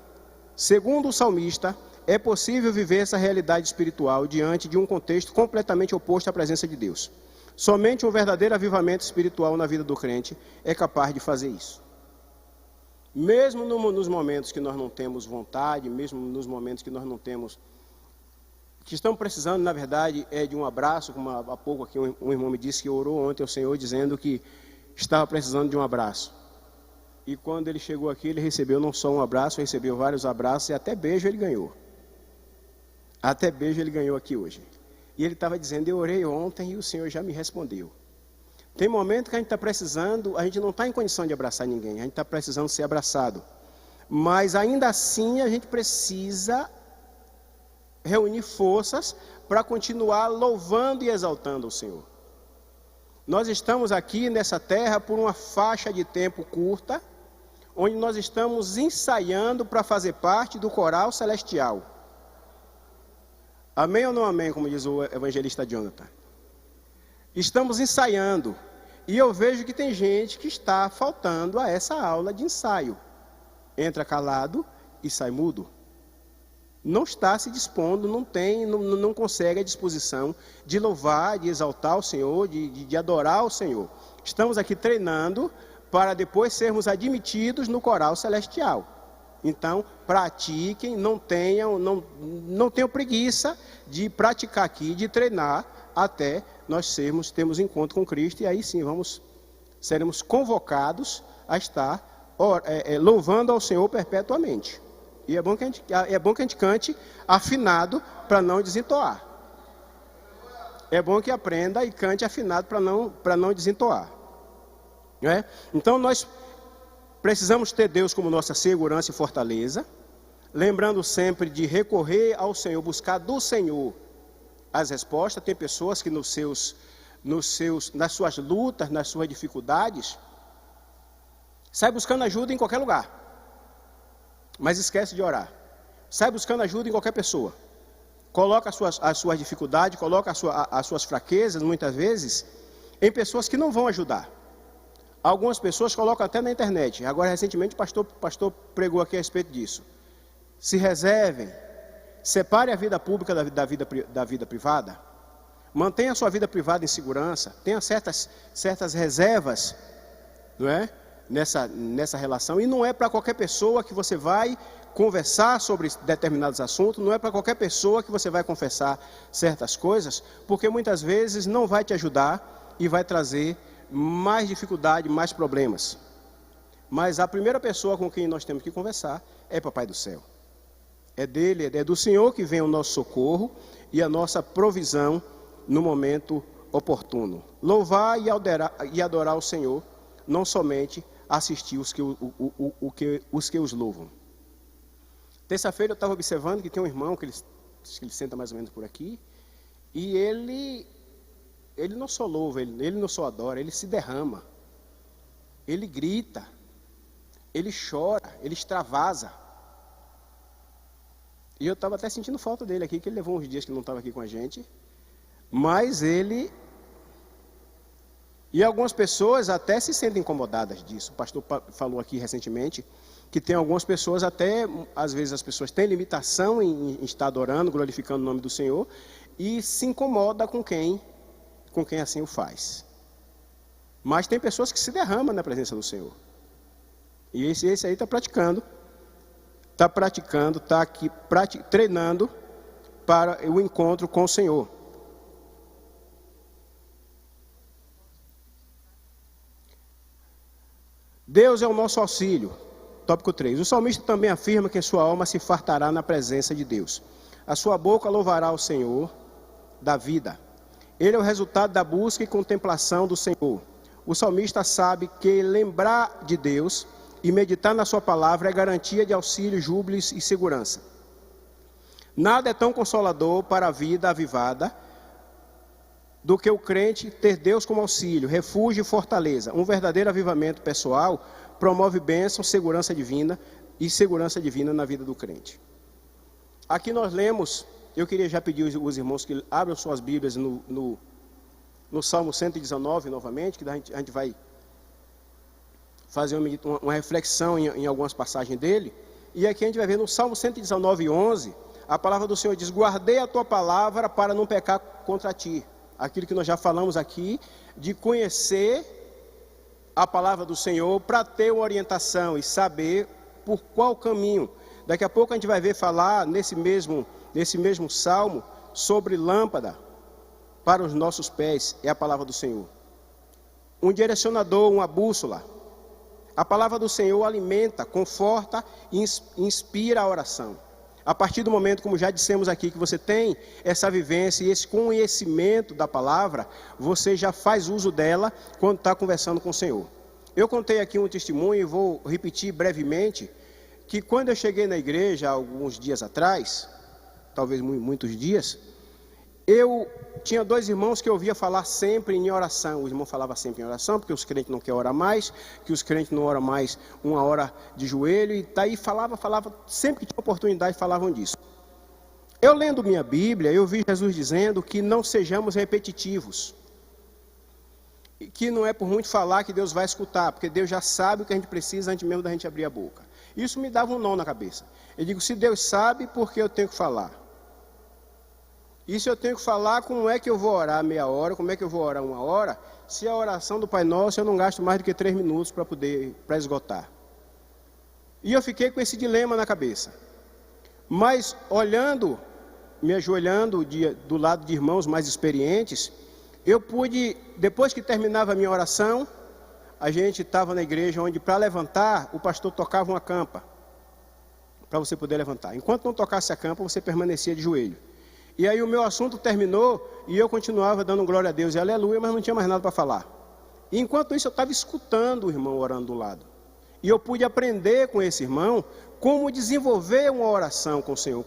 Segundo o salmista, é possível viver essa realidade espiritual diante de um contexto completamente oposto à presença de Deus. Somente um verdadeiro avivamento espiritual na vida do crente é capaz de fazer isso. Mesmo nos momentos que nós não temos vontade, mesmo nos momentos que nós não temos, que estamos precisando, na verdade, de um abraço, como há pouco aqui um irmão me disse que orou ontem ao Senhor dizendo que estava precisando de um abraço. E quando ele chegou aqui, ele recebeu não só um abraço, recebeu vários abraços e até beijo ele ganhou. Até beijo ele ganhou aqui hoje. E ele estava dizendo, eu orei ontem e o Senhor já me respondeu. Tem momento que a gente está precisando, a gente não está em condição de abraçar ninguém, a gente está precisando ser abraçado. Mas ainda assim a gente precisa reunir forças para continuar louvando e exaltando o Senhor. Nós estamos aqui nessa terra por uma faixa de tempo curta, onde nós estamos ensaiando para fazer parte do coral celestial. Amém ou não amém, como diz o evangelista Jonathan? Estamos ensaiando. E eu vejo que tem gente que está faltando a essa aula de ensaio. Entra calado e sai mudo. Não está se dispondo, não consegue a disposição de louvar, de exaltar o Senhor, de adorar o Senhor. Estamos aqui treinando para depois sermos admitidos no coral celestial. Então, pratiquem, não tenham preguiça de praticar aqui, de treinar, até nós temos encontro com Cristo, e aí sim seremos convocados a estar louvando ao Senhor perpetuamente. E é bom que a gente cante afinado para não desentoar. É bom que aprenda e cante afinado para não desentoar. Não é? Então nós precisamos ter Deus como nossa segurança e fortaleza, lembrando sempre de recorrer ao Senhor, buscar do Senhor as respostas. Tem pessoas que nas suas lutas, nas suas dificuldades, sai buscando ajuda em qualquer lugar, mas esquece de orar. Sai buscando ajuda em qualquer pessoa, coloca as suas dificuldades, coloca as suas fraquezas, muitas vezes, em pessoas que não vão ajudar. Algumas pessoas colocam até na internet. Agora, recentemente, o pastor pregou aqui a respeito disso. Se reservem, separe a vida pública da vida privada, mantenha a sua vida privada em segurança, tenha certas reservas, não é? Nessa relação. E não é para qualquer pessoa que você vai conversar sobre determinados assuntos, não é para qualquer pessoa que você vai confessar certas coisas, porque muitas vezes não vai te ajudar e vai trazer mais dificuldade, mais problemas. Mas a primeira pessoa com quem nós temos que conversar é Papai do Céu. É dele, é do Senhor que vem o nosso socorro e a nossa provisão no momento oportuno. Louvar e adorar o Senhor, não somente assistir os que os louvam. Terça-feira eu estava observando que tem um irmão que ele senta mais ou menos por aqui, e ele não só louva, ele não só adora, ele se derrama, ele grita, ele chora, ele extravasa. E eu estava até sentindo falta dele aqui, que ele levou uns dias que não estava aqui com a gente, mas ele... E algumas pessoas até se sentem incomodadas disso. O pastor falou aqui recentemente que tem algumas pessoas até, às vezes as pessoas têm limitação em estar adorando, glorificando o nome do Senhor, e se incomoda com quem assim o faz. Mas tem pessoas que se derramam na presença do Senhor. E esse aí está praticando, está aqui treinando para o encontro com o Senhor. Deus é o nosso auxílio. Tópico 3. O salmista também afirma que sua alma se fartará na presença de Deus. A sua boca louvará o Senhor da vida. Ele é o resultado da busca e contemplação do Senhor. O salmista sabe que lembrar de Deus e meditar na sua palavra é garantia de auxílio, júbilo e segurança. Nada é tão consolador para a vida avivada do que o crente ter Deus como auxílio, refúgio e fortaleza. Um verdadeiro avivamento pessoal promove bênção, segurança divina na vida do crente. Aqui nós lemos, eu queria já pedir os irmãos que abram suas Bíblias no Salmo 119 novamente, que a gente vai fazer uma reflexão em algumas passagens dele. E aqui a gente vai ver no Salmo 119, 11, a palavra do Senhor diz: guardei a tua palavra para não pecar contra ti. Aquilo que nós já falamos aqui, de conhecer a palavra do Senhor para ter uma orientação e saber por qual caminho. Daqui a pouco a gente vai ver falar nesse mesmo salmo sobre lâmpada para os nossos pés, é a palavra do Senhor. Um direcionador, uma bússola. A palavra do Senhor alimenta, conforta e inspira a oração. A partir do momento, como já dissemos aqui, que você tem essa vivência e esse conhecimento da palavra, você já faz uso dela quando está conversando com o Senhor. Eu contei aqui um testemunho e vou repetir brevemente, que quando eu cheguei na igreja, alguns dias atrás, talvez muitos dias, eu tinha 2 irmãos que eu ouvia falar sempre em oração. O irmão falava sempre em oração, porque os crentes não querem orar mais, que os crentes não oram mais 1 hora de joelho, e daí falava, sempre que tinha oportunidade falavam disso. Eu lendo minha Bíblia, eu vi Jesus dizendo que não sejamos repetitivos, e que não é por muito falar que Deus vai escutar, porque Deus já sabe o que a gente precisa antes mesmo da gente abrir a boca. Isso me dava um nó na cabeça. Eu digo, se Deus sabe, por que eu tenho que falar? E se eu tenho que falar, como é que eu vou orar meia hora, como é que eu vou orar 1 hora, se a oração do Pai Nosso eu não gasto mais do que 3 minutos para esgotar? E eu fiquei com esse dilema na cabeça. Mas olhando, me ajoelhando do lado de irmãos mais experientes, eu pude, depois que terminava a minha oração, a gente estava na igreja onde para levantar, o pastor tocava uma campa, para você poder levantar. Enquanto não tocasse a campa, você permanecia de joelho. E aí o meu assunto terminou e eu continuava dando glória a Deus e aleluia, mas não tinha mais nada para falar. E enquanto isso eu estava escutando o irmão orando do lado. E eu pude aprender com esse irmão como desenvolver uma oração com o Senhor,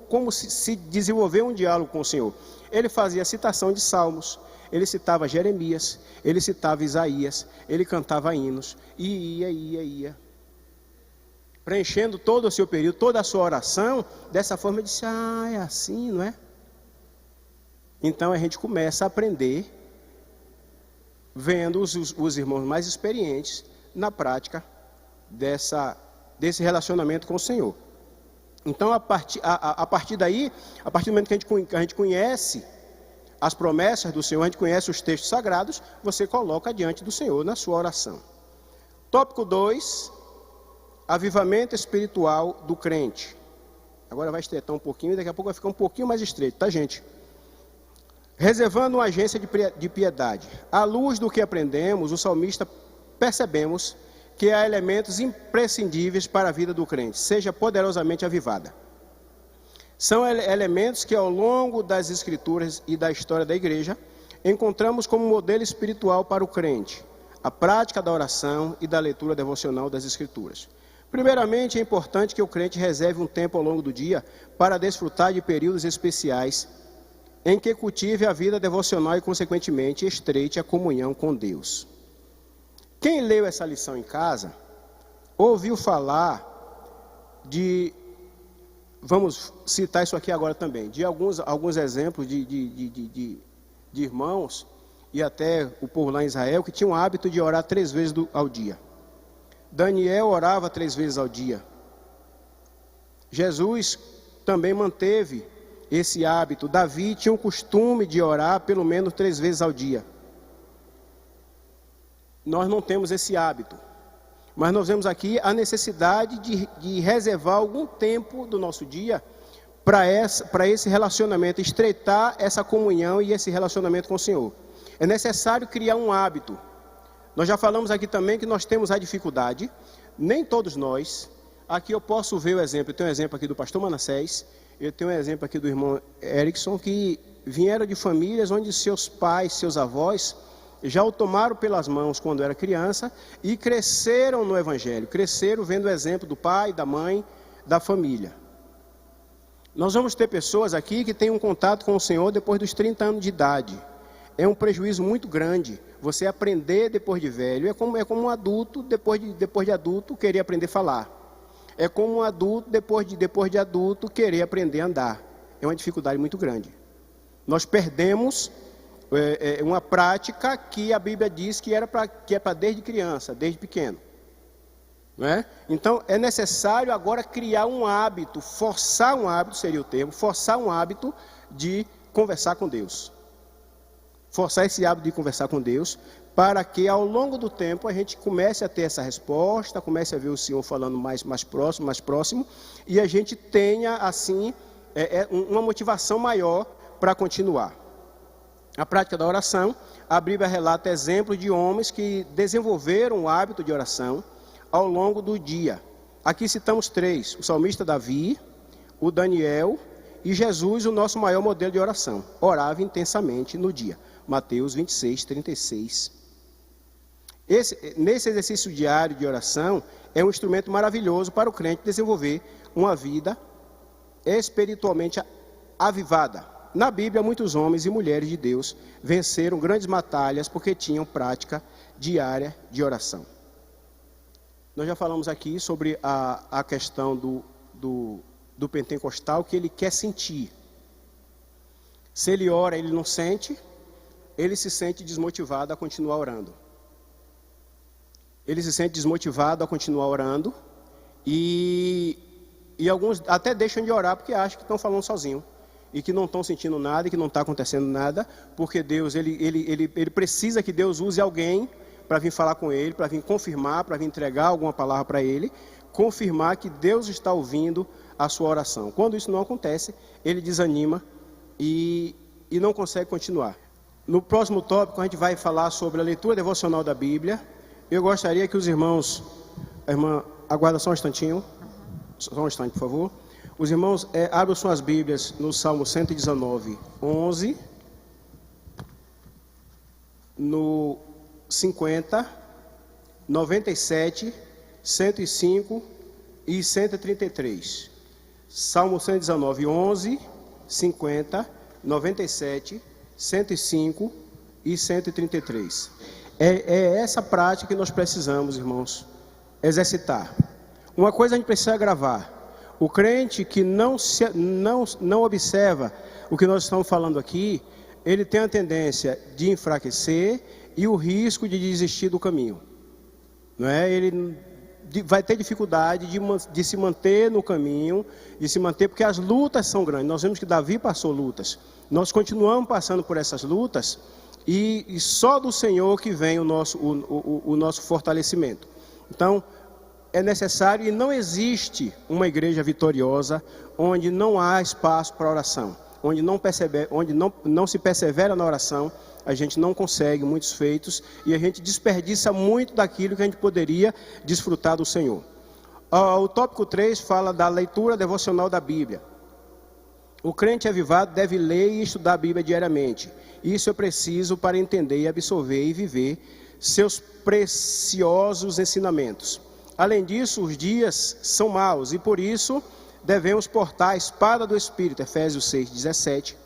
como se desenvolver um diálogo com o Senhor. Ele fazia citação de salmos, ele citava Jeremias, ele citava Isaías, ele cantava hinos, e ia. Preenchendo todo o seu período, toda a sua oração, dessa forma eu disse, é assim, não é? Então a gente começa a aprender, vendo os irmãos mais experientes, na prática desse relacionamento com o Senhor. Então a partir daí, a partir do momento que a gente conhece as promessas do Senhor, a gente conhece os textos sagrados, você coloca diante do Senhor na sua oração. Tópico 2, avivamento espiritual do crente. Agora vai estreitar um pouquinho e daqui a pouco vai ficar um pouquinho mais estreito, tá, gente? Reservando uma agência de piedade. À luz do que aprendemos, o salmista percebemos que há elementos imprescindíveis para a vida do crente, seja poderosamente avivada. São elementos que ao longo das escrituras e da história da igreja, encontramos como modelo espiritual para o crente, a prática da oração e da leitura devocional das escrituras. Primeiramente, é importante que o crente reserve um tempo ao longo do dia para desfrutar de períodos especiais em que cultive a vida devocional e, consequentemente, estreite a comunhão com Deus. Quem leu essa lição em casa, ouviu falar vamos citar isso aqui agora também, de alguns exemplos de irmãos, e até o povo lá em Israel, que tinham o hábito de orar 3 vezes ao dia. Daniel orava 3 vezes ao dia. Jesus também manteve esse hábito. Davi tinha o costume de orar pelo menos 3 vezes ao dia. Nós não temos esse hábito, mas nós vemos aqui a necessidade de reservar algum tempo do nosso dia para esse relacionamento, estreitar essa comunhão e esse relacionamento com o Senhor. É necessário criar um hábito. Nós já falamos aqui também que nós temos a dificuldade, nem todos nós. Aqui eu posso ver o exemplo, eu tenho um exemplo aqui do pastor Manassés, eu tenho um exemplo aqui do irmão Erickson, que vieram de famílias onde seus pais, seus avós, já o tomaram pelas mãos quando era criança e cresceram no Evangelho, cresceram vendo o exemplo do pai, da mãe, da família. Nós vamos ter pessoas aqui que têm um contato com o Senhor depois dos 30 anos de idade. É um prejuízo muito grande você aprender depois de velho. É como um adulto, depois de adulto, querer aprender a falar. É como um adulto, depois de adulto, querer aprender a andar. É uma dificuldade muito grande. Nós perdemos uma prática que a Bíblia diz que é para desde criança, desde pequeno. Não é? Então, é necessário agora criar um hábito, forçar um hábito, seria o termo, forçar um hábito de conversar com Deus. Forçar esse hábito de conversar com Deus, para que ao longo do tempo a gente comece a ter essa resposta, comece a ver o Senhor falando mais próximo, e a gente tenha, assim, uma motivação maior para continuar. A prática da oração, a Bíblia relata exemplos de homens que desenvolveram o hábito de oração ao longo do dia. Aqui citamos 3, o salmista Davi, o Daniel e Jesus, o nosso maior modelo de oração. Orava intensamente no dia. Mateus 26, 36. Nesse exercício diário de oração, é um instrumento maravilhoso para o crente desenvolver uma vida espiritualmente avivada. Na Bíblia, muitos homens e mulheres de Deus venceram grandes batalhas porque tinham prática diária de oração. Nós já falamos aqui sobre a questão do pentecostal, que ele quer sentir. Se ele ora, ele não sente, ele se sente desmotivado a continuar orando. Ele se sente desmotivado a continuar orando e alguns até deixam de orar porque acham que estão falando sozinho e que não estão sentindo nada e que não está acontecendo nada, porque Deus, ele precisa que Deus use alguém para vir falar com ele, para vir confirmar, para vir entregar alguma palavra para ele, confirmar que Deus está ouvindo a sua oração. Quando isso não acontece, ele desanima e não consegue continuar. No próximo tópico, a gente vai falar sobre a leitura devocional da Bíblia. Eu gostaria que os irmãos... A irmã, aguarda só um instantinho. Só um instante, por favor. Os irmãos, abram suas Bíblias no Salmo 119, 11. No 50, 97, 105 e 133. Salmo 119, 11, 50, 97, 105 e 133. É essa prática que nós precisamos, irmãos, exercitar. Uma coisa a gente precisa gravar. O crente que não observa o que nós estamos falando aqui, ele tem a tendência de enfraquecer e o risco de desistir do caminho. Não é? Ele vai ter dificuldade de se manter no caminho, de se manter, porque as lutas são grandes. Nós vemos que Davi passou lutas. Nós continuamos passando por essas lutas e só do Senhor que vem o nosso fortalecimento. Então, é necessário, e não existe uma igreja vitoriosa onde não há espaço para oração, onde não se persevera na oração. A gente não consegue muitos feitos e a gente desperdiça muito daquilo que a gente poderia desfrutar do Senhor. O tópico 3 fala da leitura devocional da Bíblia. O crente avivado deve ler e estudar a Bíblia diariamente. Isso é preciso para entender, absorver e viver seus preciosos ensinamentos. Além disso, os dias são maus e por isso devemos portar a espada do Espírito, Efésios 6, 17.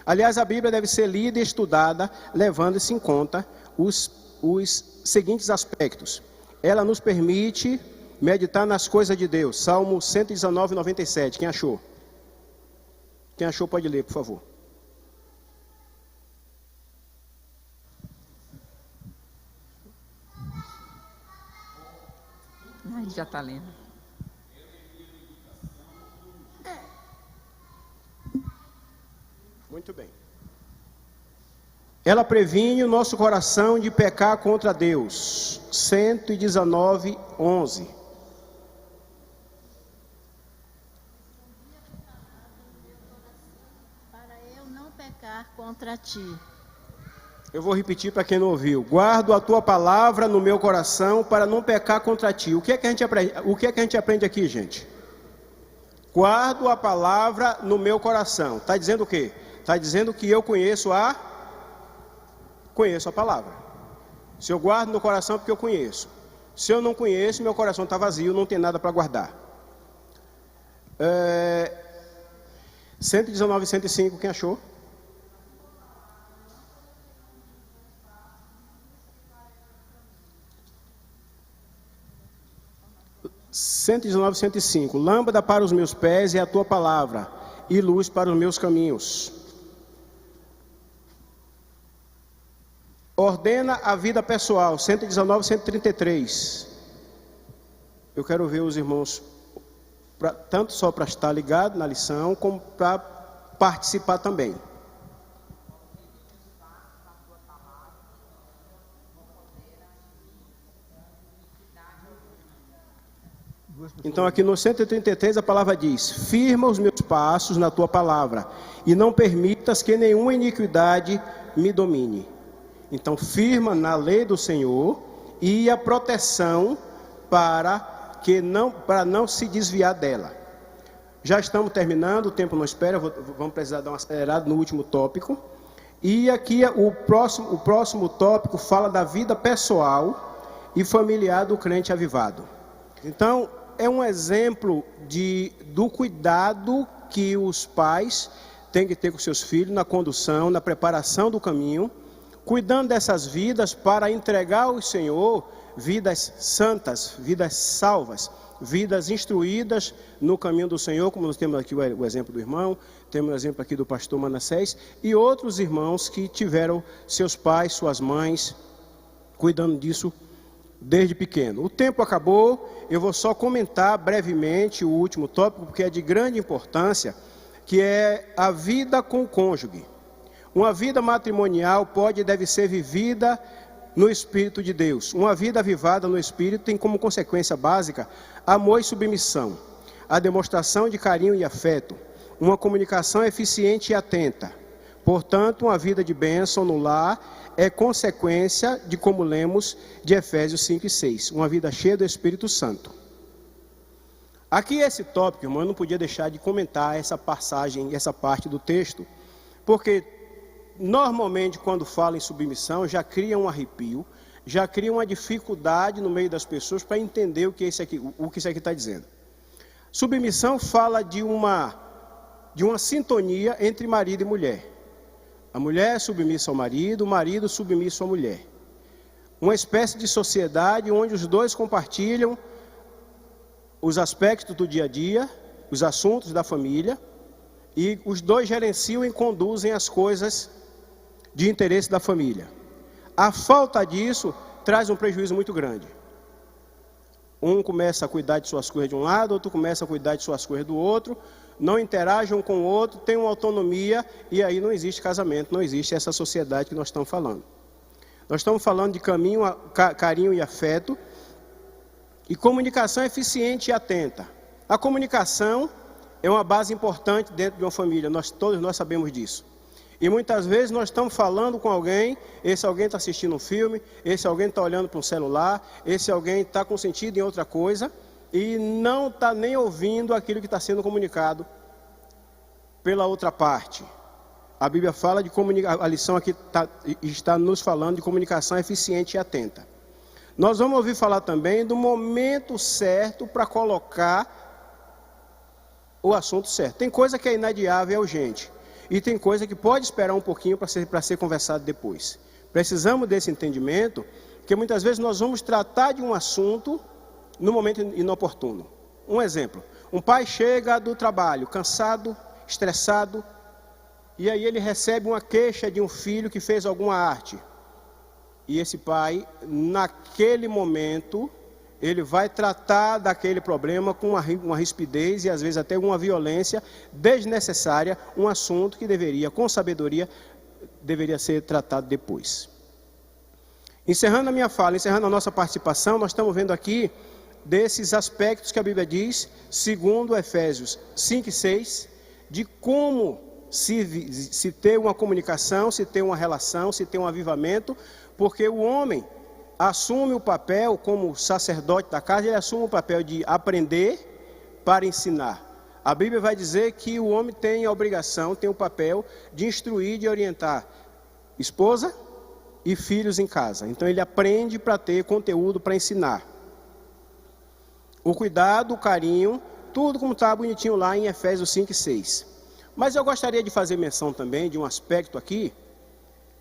Aliás, a Bíblia deve ser lida e estudada, levando-se em conta os seguintes aspectos. Ela nos permite meditar nas coisas de Deus. Salmo 119, 97. Quem achou? Quem achou pode ler, por favor. Ele já está lendo. Muito bem. Ela previne o nosso coração de pecar contra Deus. 119, 11. Para eu não pecar contra ti. Eu vou repetir para quem não ouviu. Guardo a tua palavra no meu coração para não pecar contra ti. O que é que a gente aprende aqui, gente? Guardo a palavra no meu coração. Está dizendo o quê? Está dizendo que eu conheço a palavra. Se eu guardo no coração é porque eu conheço. Se eu não conheço, meu coração está vazio, não tem nada para guardar. 119 e 105, quem achou? (119, 105). Lâmpada para os meus pés é a tua palavra, e luz para os meus caminhos. Ordena a vida pessoal, 119, 133. Eu quero ver os irmãos, tanto só para estar ligado na lição, como para participar também. Então aqui no 133 a palavra diz: firma os meus passos na tua palavra, e não permitas que nenhuma iniquidade me domine. Então firma na lei do Senhor e a proteção para não se desviar dela. Já estamos terminando, o tempo não espera, vamos precisar dar uma acelerada no último tópico. E aqui o próximo tópico fala da vida pessoal e familiar do crente avivado. Então, é um exemplo do cuidado que os pais tem que ter com seus filhos na condução, na preparação do caminho, cuidando dessas vidas para entregar ao Senhor vidas santas, vidas salvas, vidas instruídas no caminho do Senhor, como nós temos aqui o exemplo do irmão, temos o exemplo aqui do pastor Manassés, e outros irmãos que tiveram seus pais, suas mães, cuidando disso desde pequeno. O tempo acabou, eu vou só comentar brevemente o último tópico, porque é de grande importância, que é a vida com o cônjuge. Uma vida matrimonial pode e deve ser vivida no Espírito de Deus. Uma vida avivada no Espírito tem como consequência básica amor e submissão, a demonstração de carinho e afeto, uma comunicação eficiente e atenta. Portanto, uma vida de bênção no lar é consequência de, como lemos, de Efésios 5 e 6, uma vida cheia do Espírito Santo. Aqui esse tópico, irmão, eu não podia deixar de comentar essa passagem, essa parte do texto, porque normalmente quando fala em submissão já cria um arrepio, já cria uma dificuldade no meio das pessoas para entender o que isso aqui está dizendo. Submissão fala de uma sintonia entre marido e mulher. A mulher é submissa ao marido, o marido submisso à mulher. Uma espécie de sociedade onde os dois compartilham os aspectos do dia a dia, os assuntos da família, e os dois gerenciam e conduzem as coisas de interesse da família. A falta disso traz um prejuízo muito grande. Um começa a cuidar de suas coisas de um lado, outro começa a cuidar de suas coisas do outro, não interagem um com o outro, têm uma autonomia, e aí não existe casamento, não existe essa sociedade que nós estamos falando. Nós estamos falando de carinho e afeto, e comunicação eficiente e atenta. A comunicação é uma base importante dentro de uma família, todos nós sabemos disso. E muitas vezes nós estamos falando com alguém, esse alguém está assistindo um filme, esse alguém está olhando para um celular, esse alguém está com sentido em outra coisa, e não está nem ouvindo aquilo que está sendo comunicado pela outra parte. A Bíblia fala de comunicação, a lição aqui está nos falando de comunicação eficiente e atenta. Nós vamos ouvir falar também do momento certo para colocar o assunto certo. Tem coisa que é inadiável, é urgente. E tem coisa que pode esperar um pouquinho para ser conversado depois. Precisamos desse entendimento, porque muitas vezes nós vamos tratar de um assunto no momento inoportuno. Um exemplo, um pai chega do trabalho, cansado, estressado, e aí ele recebe uma queixa de um filho que fez alguma arte. E esse pai, naquele momento, ele vai tratar daquele problema com uma rispidez e às vezes até uma violência desnecessária, um assunto que deveria, com sabedoria, deveria ser tratado depois. Encerrando a minha fala, encerrando a nossa participação, nós estamos vendo aqui desses aspectos que a Bíblia diz, segundo Efésios 5 e 6, de como se ter uma comunicação, se ter uma relação, se ter um avivamento, porque o homem assume o papel como sacerdote da casa, ele assume o papel de aprender para ensinar. A Bíblia vai dizer que o homem tem a obrigação, tem o papel de instruir, de orientar esposa e filhos em casa. Então ele aprende para ter conteúdo para ensinar. O cuidado, o carinho, tudo como está bonitinho lá em Efésios 5 e 6. Mas eu gostaria de fazer menção também de um aspecto aqui,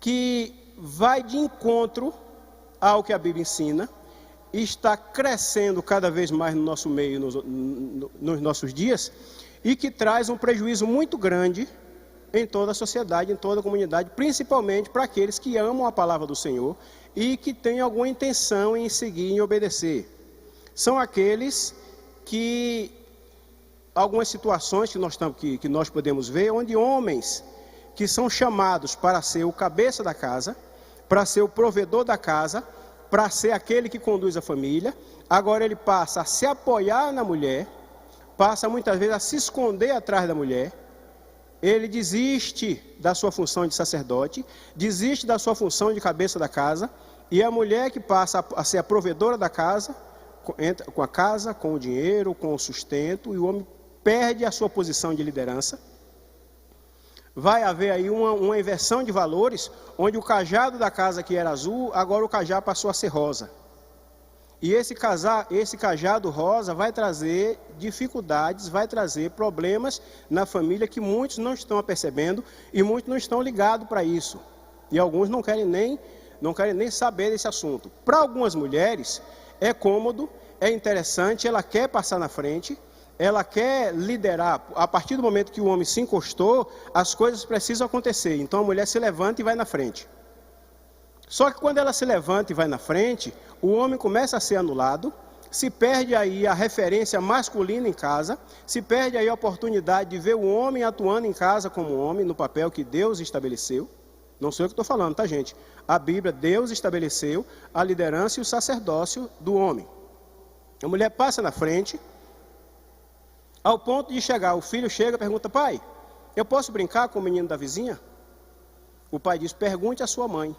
que vai de encontro ao que a Bíblia ensina, e está crescendo cada vez mais no nosso meio, nos nossos dias, e que traz um prejuízo muito grande em toda a sociedade, em toda a comunidade, principalmente para aqueles que amam a palavra do Senhor e que têm alguma intenção em seguir e obedecer. São aqueles que, algumas situações que nós podemos ver, onde homens que são chamados para ser o cabeça da casa, para ser o provedor da casa, para ser aquele que conduz a família, agora ele passa a se apoiar na mulher, passa muitas vezes a se esconder atrás da mulher, ele desiste da sua função de sacerdote, desiste da sua função de cabeça da casa, e a mulher que passa a ser a provedora da casa, entra com a casa, com o dinheiro, com o sustento, e o homem perde a sua posição de liderança. Vai haver aí uma inversão de valores, onde o cajado da casa que era azul, agora o cajado passou a ser rosa. E esse cajado rosa vai trazer dificuldades, vai trazer problemas na família que muitos não estão percebendo e muitos não estão ligados para isso. E alguns não querem nem saber desse assunto. Para algumas mulheres é cômodo, é interessante, ela quer passar na frente, ela quer liderar. A partir do momento que o homem se encostou, as coisas precisam acontecer. Então a mulher se levanta e vai na frente. Só que quando ela se levanta e vai na frente, o homem começa a ser anulado, se perde aí a referência masculina em casa, se perde aí a oportunidade de ver o homem atuando em casa como homem, no papel que Deus estabeleceu. Não sou eu que estou falando, tá, gente? A Bíblia, Deus estabeleceu a liderança e o sacerdócio do homem. A mulher passa na frente, ao ponto de chegar, o filho chega e pergunta: pai, eu posso brincar com o menino da vizinha? O pai diz: pergunte à sua mãe.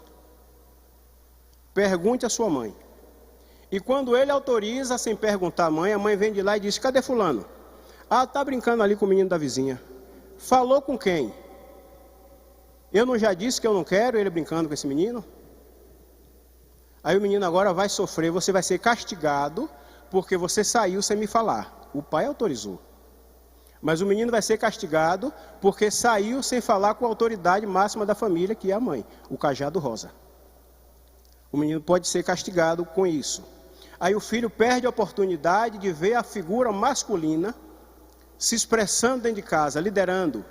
Pergunte à sua mãe. E quando ele autoriza sem perguntar à mãe, a mãe vem de lá e diz: cadê fulano? Ah, está brincando ali com o menino da vizinha. Falou com quem? Eu não já disse que eu não quero ele brincando com esse menino? Aí o menino agora vai sofrer, você vai ser castigado porque você saiu sem me falar. O pai autorizou. Mas o menino vai ser castigado porque saiu sem falar com a autoridade máxima da família, que é a mãe, o cajado rosa. O menino pode ser castigado com isso. Aí o filho perde a oportunidade de ver a figura masculina se expressando dentro de casa, liderando.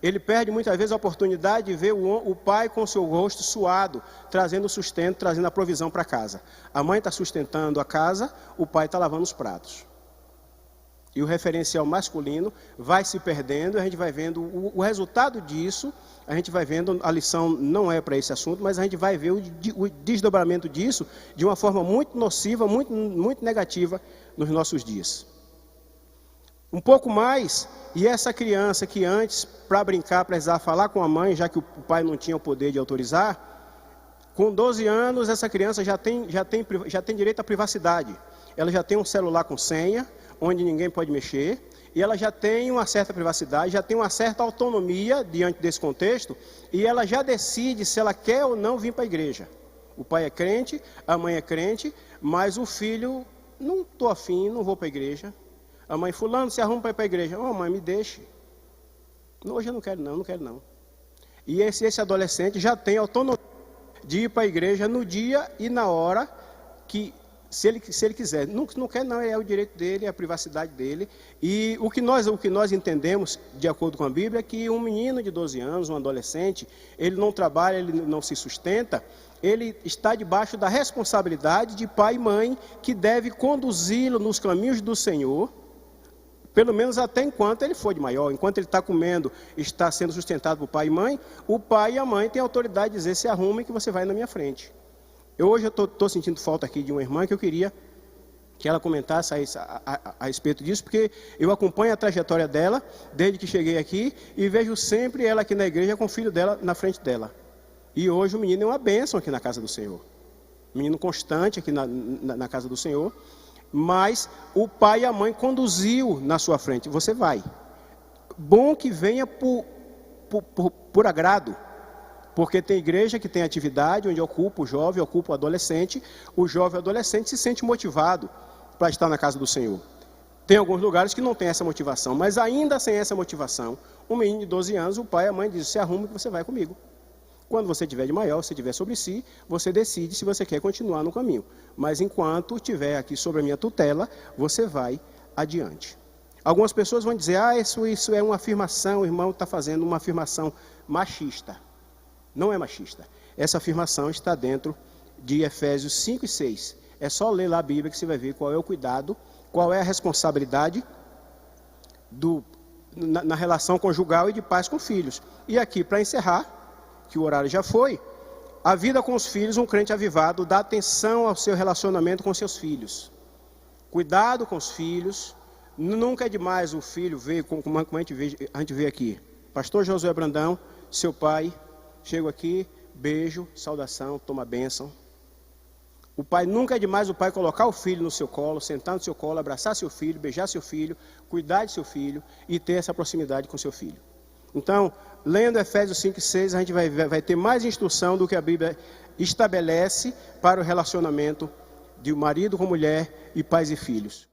Ele perde muitas vezes a oportunidade de ver o pai com seu rosto suado, trazendo sustento, trazendo a provisão para casa. A mãe está sustentando a casa, o pai está lavando os pratos. E o referencial masculino vai se perdendo, a gente vai vendo o resultado disso, a gente vai vendo, a lição não é para esse assunto, mas a gente vai ver o desdobramento disso de uma forma muito nociva, muito negativa nos nossos dias. Um pouco mais, e essa criança que antes, para brincar, precisava falar com a mãe, já que o pai não tinha o poder de autorizar, com 12 anos essa criança já tem direito à privacidade. Ela já tem um celular com senha, onde ninguém pode mexer, e ela já tem uma certa privacidade, já tem uma certa autonomia diante desse contexto, e ela já decide se ela quer ou não vir para a igreja. O pai é crente, a mãe é crente, mas o filho, não estou afim, não vou para a igreja. A mãe: fulano, se arruma para ir para a igreja. Oh, mãe, me deixe. Hoje eu não quero não. E esse adolescente já tem autonomia de ir para a igreja no dia e na hora que, se ele quiser. Não quer não, é o direito dele, é a privacidade dele. E o que nós entendemos, de acordo com a Bíblia, é que um menino de 12 anos, um adolescente, ele não trabalha, ele não se sustenta, ele está debaixo da responsabilidade de pai e mãe, que deve conduzi-lo nos caminhos do Senhor, pelo menos até enquanto ele for de maior. Enquanto ele está comendo, está sendo sustentado por pai e mãe, o pai e a mãe têm a autoridade de dizer: se arrume que você vai na minha frente. Hoje eu estou sentindo falta aqui de uma irmã que eu queria que ela comentasse a respeito disso, porque eu acompanho a trajetória dela desde que cheguei aqui e vejo sempre ela aqui na igreja com o filho dela na frente dela. E hoje o menino é uma bênção aqui na casa do Senhor. Menino constante aqui na casa do Senhor. Mas o pai e a mãe conduziu na sua frente. Você vai. Bom que venha por agrado. Porque tem igreja que tem atividade onde ocupa o jovem, ocupa o adolescente. O jovem e o adolescente se sente motivado para estar na casa do Senhor. Tem alguns lugares que não tem essa motivação. Mas ainda sem essa motivação, um menino de 12 anos, o pai e a mãe dizem: se arrume que você vai comigo. Quando você tiver de maior, você tiver sobre si, você decide se você quer continuar no caminho. Mas enquanto estiver aqui sobre a minha tutela, você vai adiante. Algumas pessoas vão dizer: isso é uma afirmação, o irmão está fazendo uma afirmação machista. Não é machista. Essa afirmação está dentro de Efésios 5 e 6. É só ler lá a Bíblia que você vai ver qual é o cuidado, qual é a responsabilidade na relação conjugal e de pais com filhos. E aqui, para encerrar, que o horário já foi, a vida com os filhos, um crente avivado dá atenção ao seu relacionamento com seus filhos. Cuidado com os filhos. Nunca é demais o filho ver, como a gente vê aqui. Pastor Josué Brandão, seu pai, chego aqui, beijo, saudação, toma bênção. O pai, nunca é demais o pai colocar o filho no seu colo, sentar no seu colo, abraçar seu filho, beijar seu filho, cuidar de seu filho e ter essa proximidade com seu filho. Então, lendo Efésios 5 e 6, a gente vai ter mais instrução do que a Bíblia estabelece para o relacionamento de marido com mulher e pais e filhos.